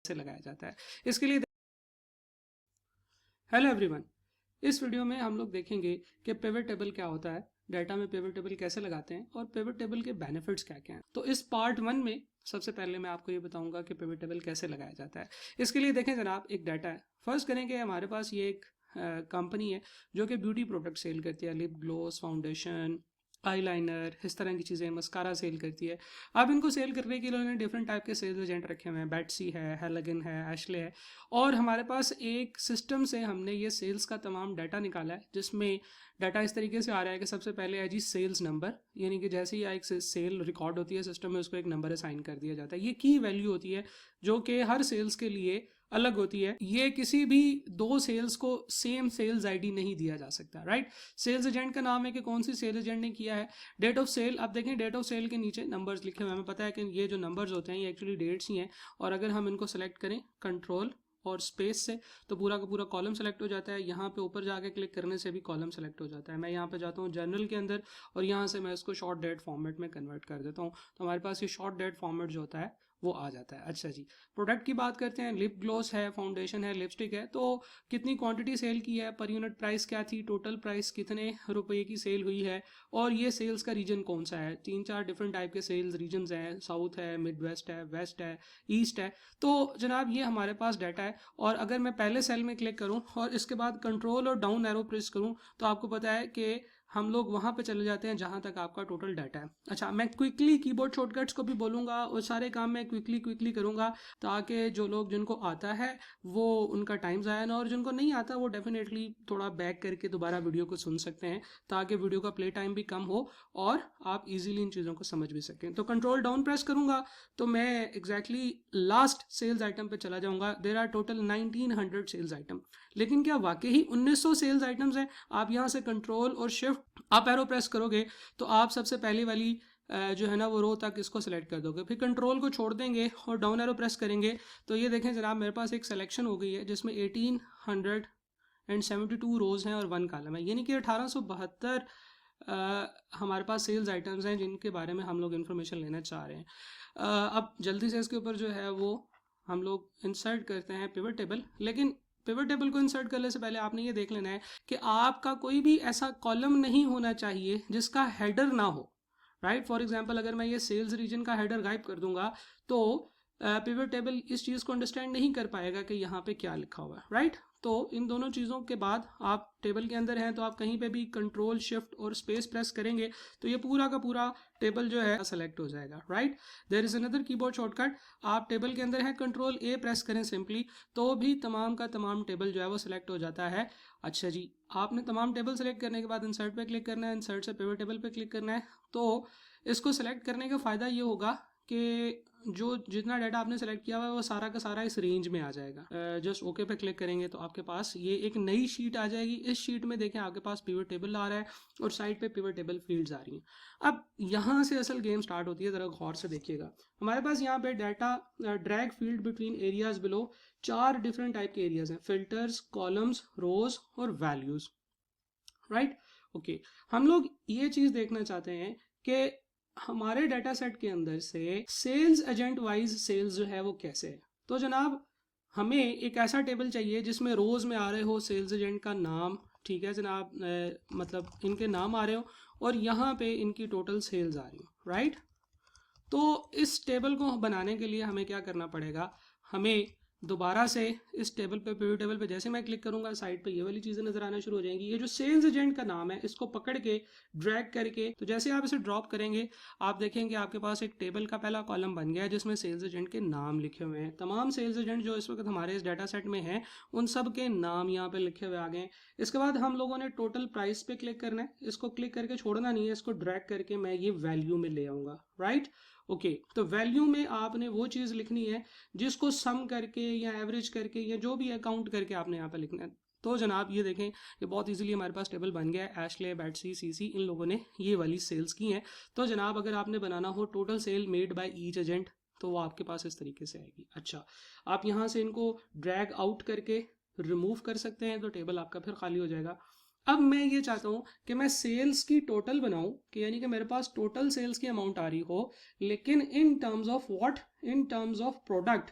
कैसे लगाया जाता है। इसके लिए हेलो एवरीवन, इस वीडियो में हम लोग देखेंगे कि पिवट टेबल क्या होता है, डाटा में पिवट टेबल कैसे लगाते हैं और पिवट टेबल के बेनिफिट्स क्या क्या हैं। तो इस पार्ट 1 में सबसे पहले मैं आपको ये बताऊंगा कि पिवट टेबल कैसे लगाया जाता है। इसके लिए देखें जनाब, एक डाटा है। फर्स्ट करेंगे, हमारे पास ये एक कंपनी है जो कि ब्यूटी प्रोडक्ट सेल करती है, लिप ग्लोस, फाउंडेशन, आईलाइनर, इस तरह की चीज़ें, मस्कारा सेल करती है। अब इनको सेल करने के लिए उन्होंने डिफरेंट टाइप के सेल्स एजेंट रखे हुए हैं, बेट्सी है, हेलगन है, एशले है। और हमारे पास एक सिस्टम से हमने ये सेल्स का तमाम डाटा निकाला है, जिसमें डाटा इस तरीके से आ रहा है कि सबसे पहले है जी सेल्स नंबर, यानी कि जैसे ही एक सेल रिकॉर्ड होती है सिस्टम में, उसको एक नंबर असाइन कर दिया जाता है। ये की वैल्यू होती है जो कि हर सेल्स के लिए अलग होती है। ये किसी भी दो सेल्स को सेम सेल्स आईडी नहीं दिया जा सकता, राइट। सेल्स एजेंट का नाम है कि कौन सी सेल एजेंट ने किया है। डेट ऑफ सेल, आप देखें डेट ऑफ सेल के नीचे नंबर्स लिखे हुए हैं। हमें पता है कि ये जो नंबर्स होते हैं ये एक्चुअली डेट्स ही हैं। और अगर हम इनको सेलेक्ट करें कंट्रोल और स्पेस से तो पूरा का पूरा कॉलम सेलेक्ट हो जाता है। यहाँ पे ऊपर जाके क्लिक करने से भी कॉलम सेलेक्ट हो जाता है। मैं यहाँ पे जाता हूँ जर्नल के अंदर और यहाँ से मैं इसको शॉर्ट डेट फॉर्मेट में कन्वर्ट कर देता हूँ, तो हमारे पास ये शॉर्ट डेट फॉर्मेट जो होता है वो आ जाता है। अच्छा जी, प्रोडक्ट की बात करते हैं। लिप ग्लोस है, फाउंडेशन है, लिपस्टिक है। तो कितनी क्वांटिटी सेल की है, पर यूनिट प्राइस क्या थी, टोटल प्राइस कितने रुपए की सेल हुई है, और ये सेल्स का रीजन कौन सा है। 3-4 डिफरेंट टाइप के सेल्स रीजन्स हैं, साउथ है, मिड वेस्ट है, वेस्ट है, ईस्ट है। तो जनाब ये हमारे पास डाटा है। और अगर मैं पहले सेल में क्लिक करूं और इसके बाद कंट्रोल और डाउन एरो प्रेस करूं तो आपको पता है कि हम लोग वहां पे चले जाते हैं जहां तक आपका टोटल डाटा है। अच्छा, मैं क्विकली कीबोर्ड शॉर्टकट्स को भी बोलूंगा और सारे काम मैं क्विकली करूंगा, ताकि जो लोग जिनको आता है वो उनका टाइम ज़ाया ना, और जिनको नहीं आता वो डेफिनेटली थोड़ा बैक करके दोबारा वीडियो को सुन सकते हैं, ताकि वीडियो का प्ले टाइम भी कम हो और आप इजीली इन चीज़ों को समझ भी सकें। तो कंट्रोल डाउन प्रेस करूंगा तो मैं एग्जैक्टली लास्ट सेल्स आइटम पे चला जाऊंगा। There are total 1900 sales item. लेकिन क्या वाकई ही 1900 सेल्स आइटम्स हैं? आप यहाँ से कंट्रोल और शिफ्ट अप एरो प्रेस करोगे तो आप सबसे पहली वाली जो है ना वो रो तक इसको सेलेक्ट कर दोगे, फिर कंट्रोल को छोड़ देंगे और डाउन एरो प्रेस करेंगे तो ये देखें जनाब, मेरे पास एक सिलेक्शन हो गई है जिसमें 1872 रोज हैं और 1 कॉलम है, यानी कि 1872 हमारे पास सेल्स आइटम्स हैं जिनके बारे में हम लोग इन्फॉर्मेशन लेना चाह रहे हैं। अब जल्दी से इसके ऊपर जो है वो हम लोग इंसर्ट करते हैं पिवट टेबल। लेकिन पिवट टेबल को इंसर्ट करने से पहले आपने ये देख लेना है कि आपका कोई भी ऐसा कॉलम नहीं होना चाहिए जिसका हेडर ना हो, राइट। फॉर एग्जांपल अगर मैं ये सेल्स रीजन का हेडर गायब कर दूंगा तो पिवट टेबल इस चीज़ को अंडरस्टैंड नहीं कर पाएगा कि यहाँ पे क्या लिखा हुआ है, राइट। तो इन दोनों चीज़ों के बाद आप टेबल के अंदर हैं तो आप कहीं पे भी कंट्रोल शिफ्ट और स्पेस प्रेस करेंगे तो ये पूरा का पूरा टेबल जो है सेलेक्ट हो जाएगा, right. There is another keyboard shortcut, आप टेबल के अंदर है कंट्रोल ए प्रेस करें सिंपली तो भी तमाम का तमाम टेबल जो है वो सिलेक्ट हो जाता है। अच्छा जी, आपने तमाम टेबल सेलेक्ट करने के बाद इंसर्ट पे क्लिक करना है, इंसर्ट से पिवट टेबल पे क्लिक करना है। तो इसको सेलेक्ट करने का फ़ायदा ये होगा कि जो जितना डाटा आपने सेलेक्ट किया हुआ है वो सारा का सारा इस रेंज में आ जाएगा। जस्ट ओके पे क्लिक करेंगे तो आपके पास ये एक नई शीट आ जाएगी। इस शीट में देखें आपके पास पिवट टेबल आ रहा है और साइड पे पिवट टेबल फील्ड्स आ रही हैं। अब यहाँ से असल गेम स्टार्ट होती है, ज़रा गौर से देखिएगा। हमारे पास यहाँ पे data drag field between areas below, 4 different type के एरियाज हैं, फिल्टर्स, कॉलम्स, रोज और वैल्यूज, राइट। ओके, हम लोग ये चीज़ देखना चाहते हैं कि हमारे डाटा सेट के अंदर से सेल्स एजेंट वाइज सेल्स जो है वो कैसे है। तो जनाब हमें एक ऐसा टेबल चाहिए जिसमें रोज में आ रहे हो सेल्स एजेंट का नाम, ठीक है जनाब, मतलब इनके नाम आ रहे हो और यहाँ पे इनकी टोटल सेल्स आ रही हो, राइट। तो इस टेबल को बनाने के लिए हमें क्या करना पड़ेगा, हमें दोबारा से इस टेबल पे पिवट टेबल पे जैसे मैं क्लिक करूंगा साइड पे ये वाली चीज़ें नजर आना शुरू हो जाएंगी। ये जो सेल्स एजेंट का नाम है इसको पकड़ के ड्रैग करके, तो जैसे आप इसे ड्रॉप करेंगे आप देखेंगे आपके पास एक टेबल का पहला कॉलम बन गया है जिसमें सेल्स एजेंट के नाम लिखे हुए हैं। तमाम सेल्स एजेंट जो इस वक्त हमारे इस डाटा सेट में हैं उन सब के नाम यहाँ पे लिखे हुए आ गए। इसके बाद हम लोगों ने टोटल प्राइस पे क्लिक करना है, इसको क्लिक करके छोड़ना नहीं है, इसको ड्रैग करके मैं ये वैल्यू में ले आऊँगा, राइट। ओके, तो वैल्यू में आपने वो चीज़ लिखनी है जिसको सम करके या एवरेज करके या जो भी अकाउंट करके आपने यहाँ पे लिखना है। तो जनाब ये देखें, ये बहुत इजीली हमारे पास टेबल बन गया है। एशले, बेट्सी, सीसी, इन लोगों ने ये वाली सेल्स की हैं। तो जनाब अगर आपने बनाना हो total sale made by each agent तो वो आपके पास इस तरीके से आएगी। अच्छा, आप यहाँ से इनको ड्रैग आउट करके रिमूव कर सकते हैं तो टेबल आपका फिर खाली हो जाएगा। अब मैं ये चाहता हूँ कि मैं सेल्स की टोटल बनाऊँ, कि यानी कि मेरे पास टोटल सेल्स की अमाउंट आ रही हो, लेकिन in terms of what, in terms of product,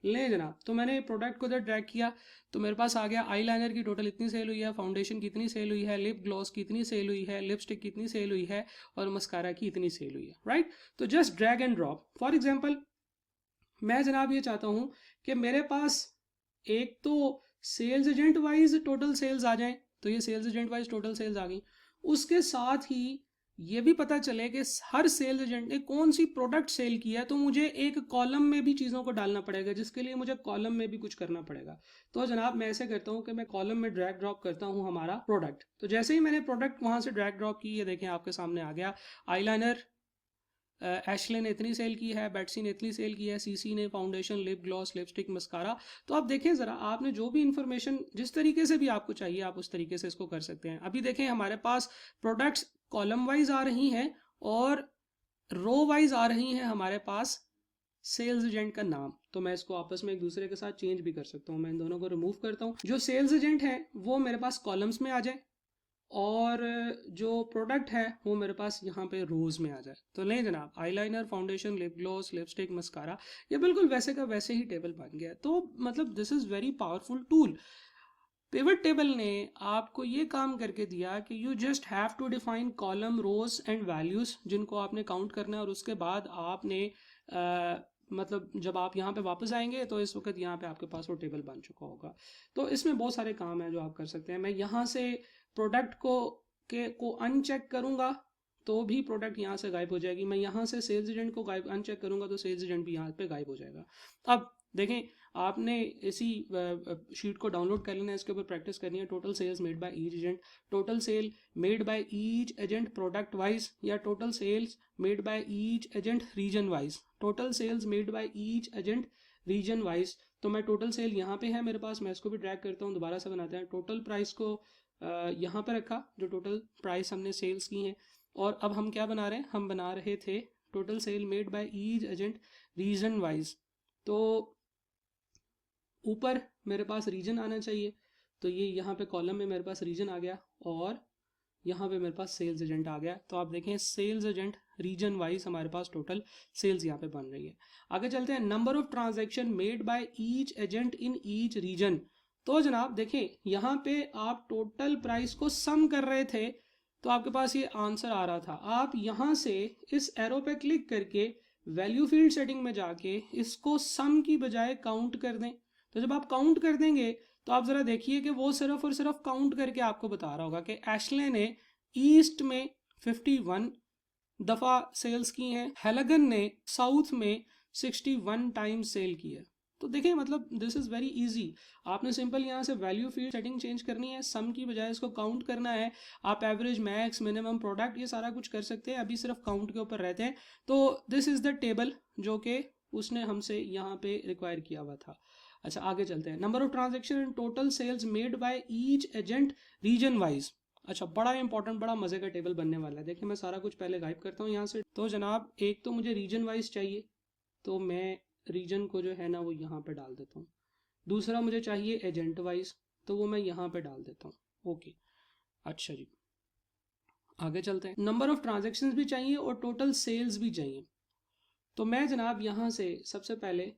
ले जनाब, तो मैंने प्रोडक्ट को इधर ड्रैग किया तो मेरे पास आ गया आई लाइनर की टोटल इतनी सेल हुई है, फाउंडेशन की इतनी सेल हुई है, लिप ग्लॉस की इतनी सेल हुई है, लिपस्टिक की इतनी सेल हुई है और मस्कारा की इतनी सेल हुई है, राइट। तो just drag and drop. For example मैं जनाब ये चाहता हूँ कि मेरे पास एक तो sales agent wise total sales आ जाएं, तो ये sales agent wise total sales आ गई। उसके साथ ही ये भी पता चले कि हर सेल्स एजेंट ने कौन सी प्रोडक्ट सेल किया है, तो मुझे एक कॉलम में भी चीज़ों को डालना पड़ेगा, जिसके लिए मुझे कॉलम में भी कुछ करना पड़ेगा। तो जनाब मैं ऐसे करता हूँ कि मैं कॉलम में ड्रैग ड्रॉप करता हूँ हमारा प्रोडक्ट। तो जैसे ही मैंने प्रोडक्ट वहाँ से ड्रैग ड्रॉप की, ये देखें आपके सामने आ गया आईलाइनर एशले ने इतनी सेल की है, बेट्सी ने इतनी सेल की है, सीसी ने foundation, lip gloss, lipstick, mascara. तो आप देखें ज़रा, आपने जो भी इंफॉर्मेशन जिस तरीके से भी आपको चाहिए आप उस तरीके से इसको कर सकते हैं। अभी देखें हमारे पास प्रोडक्ट्स कॉलम वाइज आ रही हैं और रो वाइज आ रही हैं हमारे पास सेल्स एजेंट का नाम। तो मैं इसको आपस में एक दूसरे के साथ चेंज भी कर सकता हूँ। मैं इन दोनों को रिमूव करता हूँ, जो सेल्स एजेंट है वो मेरे पास कॉलम्स में आ जाए और जो प्रोडक्ट है वो मेरे पास यहाँ पे रोज में आ जाए। तो लें जनाब, eyeliner, foundation, lip gloss, lipstick, mascara, ये बिल्कुल वैसे का वैसे ही टेबल बन गया। तो मतलब this is very powerful tool. Pivot table ने आपको ये काम करके दिया कि you just have to define column, rows and values जिनको आपने काउंट करना है, और उसके बाद आपने मतलब जब आप यहाँ पे वापस आएंगे तो इस वक्त यहाँ पे आपके पास वो टेबल बन चुका होगा। तो इसमें बहुत सारे काम हैं जो आप कर सकते हैं। मैं यहाँ से प्रोडक्ट को अनचेक करूँगा तो भी प्रोडक्ट यहाँ से गायब हो जाएगी। मैं यहाँ से सेल्स एजेंट को गायब अनचेक करूँगा तो सेल्स एजेंट भी यहाँ पे गायब हो जाएगा। अब देखें, आपने इसी शीट को डाउनलोड कर लेना है, इसके ऊपर प्रैक्टिस करनी है। Total sales made by each agent, total sale made by each agent product wise, या total sales made by each agent region wise, total sales made by each agent region wise. तो मैं total sale यहाँ पे है मेरे पास, मैं इसको भी ड्रैग करता हूँ, दोबारा से बनाते हैं। टोटल प्राइस को यहाँ पे रखा, जो टोटल प्राइस हमने सेल्स की हैं। और अब हम क्या बना रहे हैं, हम बना रहे थे total sale made by each agent region wise. तो ऊपर मेरे पास रीजन आना चाहिए, तो ये यहाँ पे कॉलम में मेरे पास रीजन आ गया और यहाँ पे मेरे पास सेल्स एजेंट आ गया। तो आप देखें सेल्स एजेंट रीजन वाइज हमारे पास टोटल सेल्स यहाँ पे बन रही है। आगे चलते हैं, number of transaction made by each agent in each reason. तो जनाब देखें यहाँ पे आप टोटल प्राइस को सम कर रहे थे तो आपके पास ये आंसर आ रहा था। आप यहाँ से इस एरो पे क्लिक करके वैल्यू फील्ड सेटिंग में जाके इसको सम की बजाय काउंट कर दें। तो जब आप काउंट कर देंगे तो आप ज़रा देखिए कि वो सिर्फ और सिर्फ काउंट करके आपको बता रहा होगा कि एशले ने ईस्ट में 51 दफ़ा सेल्स की हैं, हेलगन ने साउथ में 61 टाइम्स सेल की है। तो देखिए मतलब दिस इज़ वेरी इजी। आपने सिंपल यहाँ से वैल्यू फील्ड सेटिंग चेंज करनी है, सम की बजाय इसको काउंट करना है। आप एवरेज, मैक्स, मिनिमम, प्रोडक्ट ये सारा कुछ कर सकते हैं, अभी सिर्फ काउंट के ऊपर रहते हैं। तो दिस इज़ द टेबल जो कि उसने हमसे यहाँ पे रिक्वायर किया हुआ था। अच्छा आगे चलते हैं, number of transaction and total sales made by each agent region wise. अच्छा बड़ा इंपॉर्टेंट, बड़ा मजे का टेबल बनने वाला है। देखिए मैं सारा कुछ पहले गायब करता हूँ यहाँ से। तो जनाब एक तो मुझे रीजन वाइज चाहिए, तो मैं रीजन को जो है ना वो यहाँ पे डाल देता हूँ। दूसरा मुझे चाहिए एजेंट वाइज, तो वो मैं यहाँ पे डाल देता हूँ। ओके अच्छा जी, आगे चलते हैं। नंबर ऑफ ट्रांजेक्शन्स भी चाहिए और टोटल सेल्स भी चाहिए। तो मैं जनाब यहाँ से सबसे पहले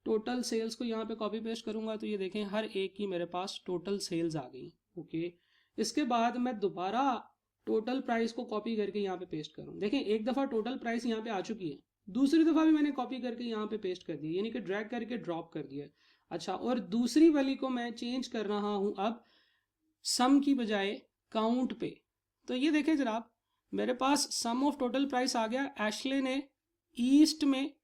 टोटल सेल्स को यहाँ पे कॉपी पेस्ट करूँगा, तो ये देखें हर एक की मेरे पास टोटल सेल्स आ गई। ओके, इसके बाद मैं दोबारा टोटल प्राइस को कॉपी करके यहाँ पे पेस्ट करूँ। देखें एक दफ़ा टोटल प्राइस यहाँ पे आ चुकी है, दूसरी दफ़ा भी मैंने कॉपी करके यहाँ पे पेस्ट कर दिया, यानी कि ड्रैग करके ड्रॉप कर दिया। अच्छा, और दूसरी वाली को मैं चेंज कर रहा हूँ अब सम की बजाय काउंट पे। तो ये देखें जनाब मेरे पास सम ऑफ टोटल प्राइस आ गया। एशले ने ईस्ट में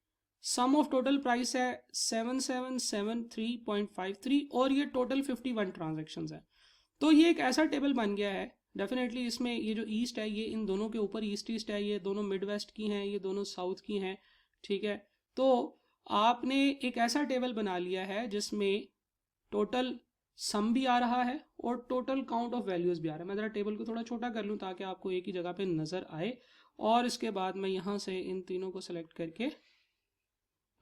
सम ऑफ टोटल प्राइस है 7773.53 और ये टोटल 51 ट्रांजेक्शन्स है। तो ये एक ऐसा टेबल बन गया है। डेफिनेटली इसमें ये जो ईस्ट है ये इन दोनों के ऊपर ईस्ट ईस्ट है, ये दोनों मिड वेस्ट की हैं, ये दोनों साउथ की हैं, ठीक है। तो आपने एक ऐसा टेबल बना लिया है जिसमें टोटल सम भी आ रहा है और टोटल काउंट ऑफ वैल्यूज़ भी आ रहा है। मैं ज़रा टेबल को थोड़ा छोटा कर लूँ ताकि आपको एक ही जगह पे नज़र आए, और इसके बाद मैं यहाँ से इन तीनों को सेलेक्ट करके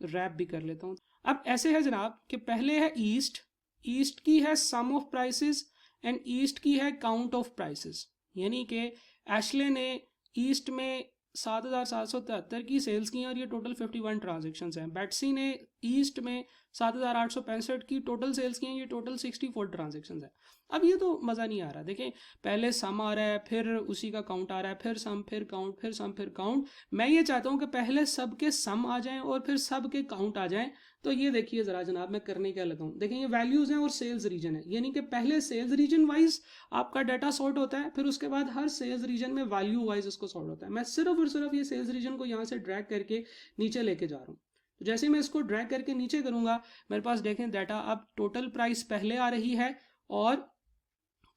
रैप भी कर लेता हूँ। अब ऐसे है जनाब कि पहले है ईस्ट, ईस्ट की है सम ऑफ प्राइसेस एंड ईस्ट की है काउंट ऑफ प्राइसेस। यानी कि एशले ने ईस्ट में 7,773 की सेल्स की हैं और ये टोटल 51 ट्रांजेक्शन्स हैं। बेटसी ने ईस्ट में 7,865 की टोटल सेल्स की हैं, ये टोटल 64 ट्रांजेक्शन्स हैं। अब ये तो मज़ा नहीं आ रहा। देखें, पहले सम आ रहा है, फिर उसी का काउंट आ रहा है, फिर सम, फिर काउंट, फिर सम, फिर काउंट। मैं ये चाहता हूँ कि पहले सब के सम आ जाएं और फिर सब के काउंट आ जाएं। तो ये देखिए ज़रा जनाब, मैं करने क्या लगा हूँ। देखें, ये वैल्यूज़ हैं और सेल्स रीजन है, यानी कि पहले सेल्स रीजन वाइज आपका डाटा सॉर्ट होता है, फिर उसके बाद हर सेल्स रीजन में वैल्यू वाइज उसको सॉर्ट होता है। मैं सिर्फ और सिर्फ ये सेल्स रीजन को यहाँ से ड्रैग करके नीचे लेके जा रहा हूँ। तो जैसे मैं इसको ड्रैग करके नीचे करूँगा, मेरे पास देखें डाटा अब टोटल प्राइस पहले आ रही है और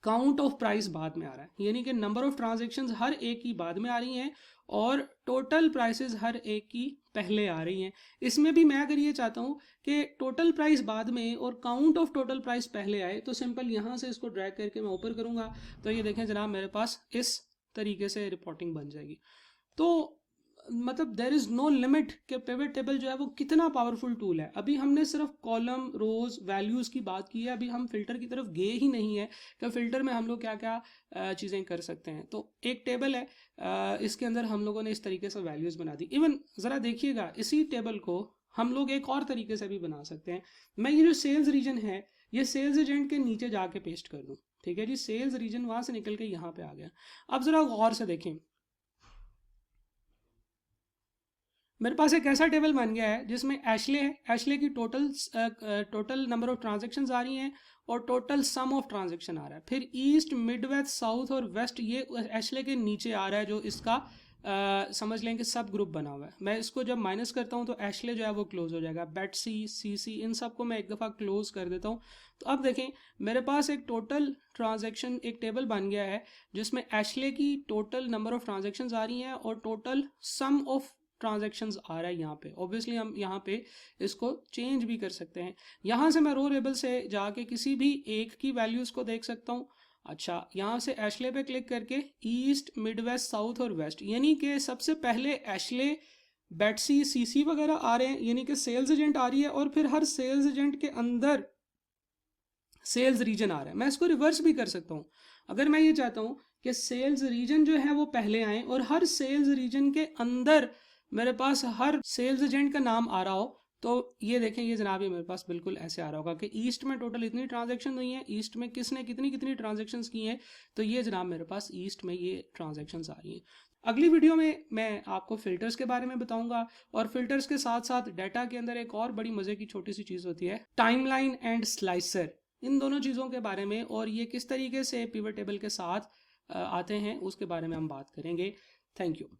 काउंट ऑफ प्राइस बाद में आ रहा है, यानी कि नंबर ऑफ ट्रांजेक्शन्स हर एक की बाद में आ रही हैं और टोटल प्राइसेस हर एक की पहले आ रही हैं। इसमें भी मैं अगर ये चाहता हूँ कि टोटल प्राइस बाद में और काउंट ऑफ टोटल प्राइस पहले आए, तो सिंपल यहाँ से इसको ड्रैग करके मैं ऊपर करूँगा, तो ये देखें जनाब मेरे पास इस तरीके से रिपोर्टिंग बन जाएगी। तो मतलब देर इज़ नो लिमिट कि पिवट टेबल जो है वो कितना पावरफुल टूल है। अभी हमने सिर्फ कॉलम, रोज, वैल्यूज़ की बात की है, अभी हम फिल्टर की तरफ गए ही नहीं है कि फिल्टर में हम लोग क्या क्या चीज़ें कर सकते हैं। तो एक टेबल है, इसके अंदर हम लोगों ने इस तरीके से वैल्यूज़ बना दी। इवन ज़रा देखिएगा, इसी टेबल को हम लोग एक और तरीके से भी बना सकते हैं। मैं ये जो सेल्स रीजन है, ये सेल्स एजेंट के नीचे जाके पेस्ट कर दूँ, ठीक है जी। सेल्स रीजन वहाँ से निकल के यहाँ पे आ गया। अब ज़रा गौर से देखें, मेरे पास एक ऐसा टेबल बन गया है जिसमें एशले है, एशले की टोटल नंबर ऑफ ट्रांजेक्शन्स आ रही हैं और टोटल सम ऑफ ट्रांजेक्शन आ रहा है। फिर ईस्ट, मिड वेस्ट, साउथ और वेस्ट ये एशले के नीचे आ रहा है, जो इसका समझ लें कि सब ग्रुप बना हुआ है। मैं इसको जब माइनस करता हूँ तो एशले जो है वो क्लोज हो जाएगा। बेटसी, सीसी, इन सब को मैं एक दफ़ा क्लोज कर देता हूँ। तो अब देखें, मेरे पास एक टोटल ट्रांजेक्शन एक टेबल बन गया है जिसमें एशले की टोटल नंबर ऑफ ट्रांजेक्शन्स आ रही हैं और टोटल सम ऑफ ट्रांजेक्शन्स आ रहा है यहाँ पे। ऑब्वियसली हम यहाँ पे इसको चेंज भी कर सकते हैं। यहाँ से मैं रो लेबल से जाके किसी भी एक की वैल्यूज़ को देख सकता हूँ। अच्छा, यहाँ से एशले पे क्लिक करके ईस्ट, मिड वेस्ट, साउथ और वेस्ट, यानी कि सबसे पहले एशले, बेटसी, सीसी वगैरह आ रहे हैं, यानी कि सेल्स एजेंट आ रही है और फिर हर सेल्स एजेंट के अंदर सेल्स रीजन आ रहा है। मैं इसको रिवर्स भी कर सकता हूँ। अगर मैं ये चाहता हूँ कि सेल्स रीजन जो है वो पहले आए और हर सेल्स रीजन के अंदर मेरे पास हर सेल्स एजेंट का नाम आ रहा हो, तो ये देखें, ये जनाब ये मेरे पास बिल्कुल ऐसे आ रहा होगा कि ईस्ट में टोटल इतनी ट्रांजेक्शन हुई है, ईस्ट में किसने कितनी कितनी ट्रांजेक्शन्स की हैं, तो ये जनाब मेरे पास ईस्ट में ये ट्रांजेक्शन्स आ रही हैं। अगली वीडियो में मैं आपको फ़िल्टर्स के बारे में बताऊंगा और फिल्टर्स के साथ साथ डाटा के अंदर एक और बड़ी मज़े की छोटी सी चीज़ होती है, टाइमलाइन एंड स्लाइसर। इन दोनों चीज़ों के बारे में और ये किस तरीके से पिवट टेबल के साथ आते हैं उसके बारे में हम बात करेंगे। Thank you.